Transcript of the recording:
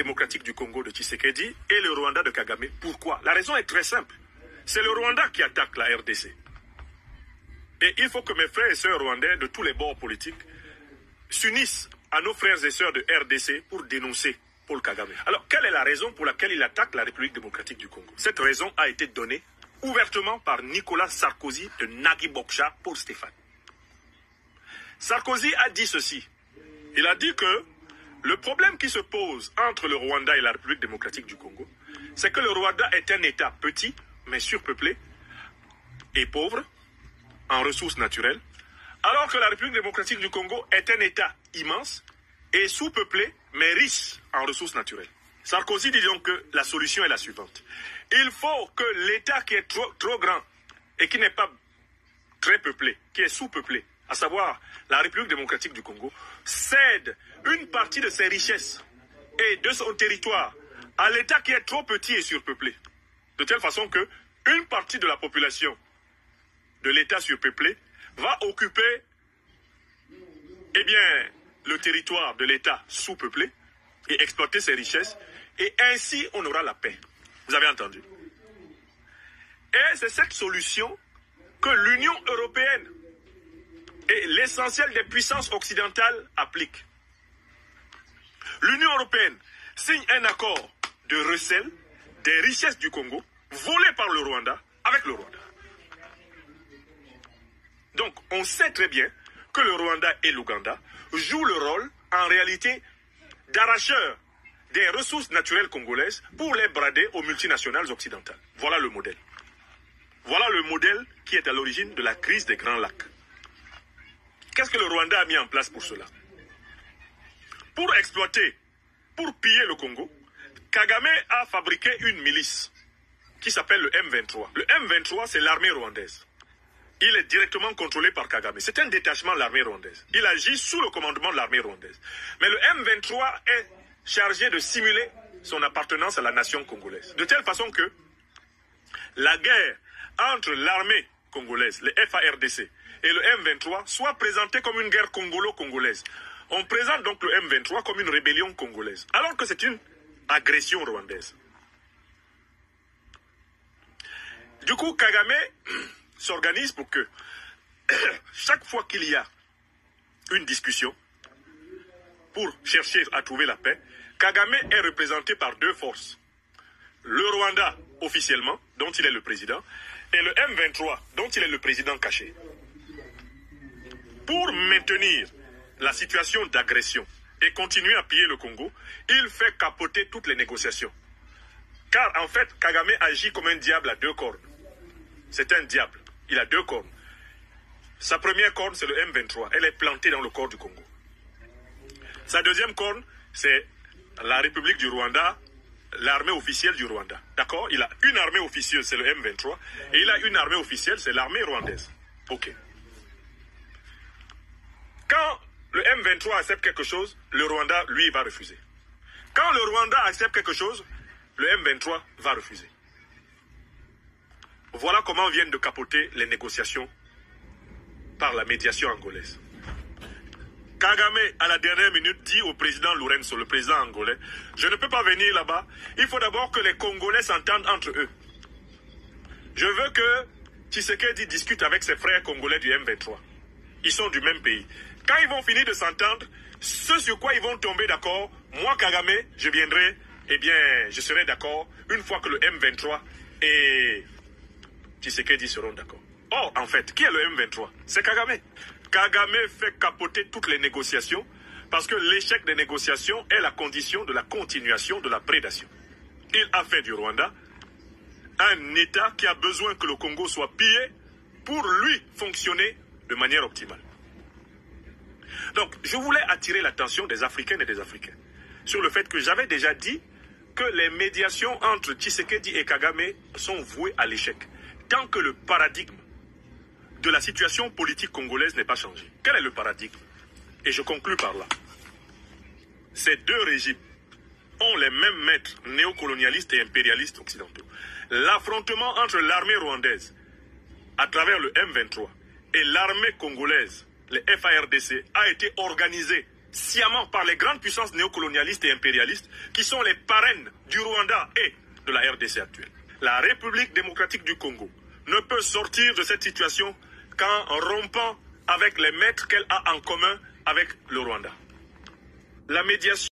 démocratique du Congo de Tshisekedi et le Rwanda de Kagame. Pourquoi? La raison est très simple. C'est le Rwanda qui attaque la RDC. Et il faut que mes frères et sœurs rwandais de tous les bords politiques s'unissent à nos frères et sœurs de RDC pour dénoncer Paul Kagame. Alors, quelle est la raison pour laquelle il attaque la République démocratique du Congo? Cette raison a été donnée ouvertement par Nicolas Sarkozy de Nagui Boksha pour Stéphane. Sarkozy a dit ceci. Il a dit que le problème qui se pose entre le Rwanda et la République démocratique du Congo, c'est que le Rwanda est un État petit, mais surpeuplé et pauvre en ressources naturelles, alors que la République démocratique du Congo est un État immense et sous-peuplé, mais riche en ressources naturelles. Sarkozy dit donc que la solution est la suivante. Il faut que l'État qui est trop grand et qui n'est pas très peuplé, qui est sous-peuplé, à savoir la République démocratique du Congo, cède une partie de ses richesses et de son territoire à l'État qui est trop petit et surpeuplé. De telle façon que une partie de la population de l'État surpeuplé va occuper le territoire de l'État sous-peuplé et exploiter ses richesses, et ainsi on aura la paix. Vous avez entendu? Et c'est cette solution que l'Union européenne et l'essentiel des puissances occidentales appliquent. L'Union européenne signe un accord de recel des richesses du Congo volées par le Rwanda avec le Rwanda. Donc, on sait très bien que le Rwanda et l'Ouganda jouent le rôle, en réalité, d'arracheurs des ressources naturelles congolaises pour les brader aux multinationales occidentales. Voilà le modèle. Voilà le modèle qui est à l'origine de la crise des Grands Lacs. Qu'est-ce que le Rwanda a mis en place pour cela? Pour exploiter, pour piller le Congo, Kagame a fabriqué une milice qui s'appelle le M23. Le M23, c'est l'armée rwandaise. Il est directement contrôlé par Kagame. C'est un détachement de l'armée rwandaise. Il agit sous le commandement de l'armée rwandaise. Mais le M23 est chargé de simuler son appartenance à la nation congolaise. De telle façon que la guerre entre l'armée congolaise, les FARDC, et le M23 soit présentée comme une guerre congolo-congolaise. On présente donc le M23 comme une rébellion congolaise, alors que c'est une agression rwandaise. Du coup, Kagame s'organise pour que chaque fois qu'il y a une discussion pour chercher à trouver la paix, Kagame est représenté par deux forces. Le Rwanda, officiellement, dont il est le président, et le M23, dont il est le président caché. Pour maintenir la situation d'agression et continuer à piller le Congo, il fait capoter toutes les négociations. Car en fait, Kagame agit comme un diable à deux cornes. C'est un diable. Il a deux cornes. Sa première corne, c'est le M23. Elle est plantée dans le corps du Congo. Sa deuxième corne, c'est la République du Rwanda, l'armée officielle du Rwanda. D'accord? Il a une armée officielle, c'est le M23, et il a une armée officielle, c'est l'armée rwandaise. Ok. Quand le M23 accepte quelque chose, le Rwanda, lui, va refuser. Quand le Rwanda accepte quelque chose, le M23 va refuser. Voilà comment viennent de capoter les négociations par la médiation angolaise. Kagame, à la dernière minute, dit au président Lourenço, le président angolais, je ne peux pas venir là-bas, il faut d'abord que les Congolais s'entendent entre eux. Je veux que Tshisekedi discute avec ses frères congolais du M23. Ils sont du même pays. Quand ils vont finir de s'entendre, ce sur quoi ils vont tomber d'accord, moi Kagame, je viendrai, je serai d'accord une fois que le M23 et Tshisekedi seront d'accord. Or, en fait, qui est le M23? C'est Kagame. Kagame fait capoter toutes les négociations parce que l'échec des négociations est la condition de la continuation de la prédation. Il a fait du Rwanda un État qui a besoin que le Congo soit pillé pour lui fonctionner de manière optimale. Donc, je voulais attirer l'attention des Africaines et des Africains sur le fait que j'avais déjà dit que les médiations entre Tshisekedi et Kagame sont vouées à l'échec, tant que le paradigme de la situation politique congolaise n'est pas changé. Quel est le paradigme? Et je conclus par là. Ces deux régimes ont les mêmes maîtres néocolonialistes et impérialistes occidentaux. L'affrontement entre l'armée rwandaise, à travers le M23, et l'armée congolaise, les FARDC, a été organisé sciemment par les grandes puissances néocolonialistes et impérialistes qui sont les parraines du Rwanda et de la RDC actuelle. La République démocratique du Congo ne peut sortir de cette situation qu'en rompant avec les maîtres qu'elle a en commun avec le Rwanda. La médiation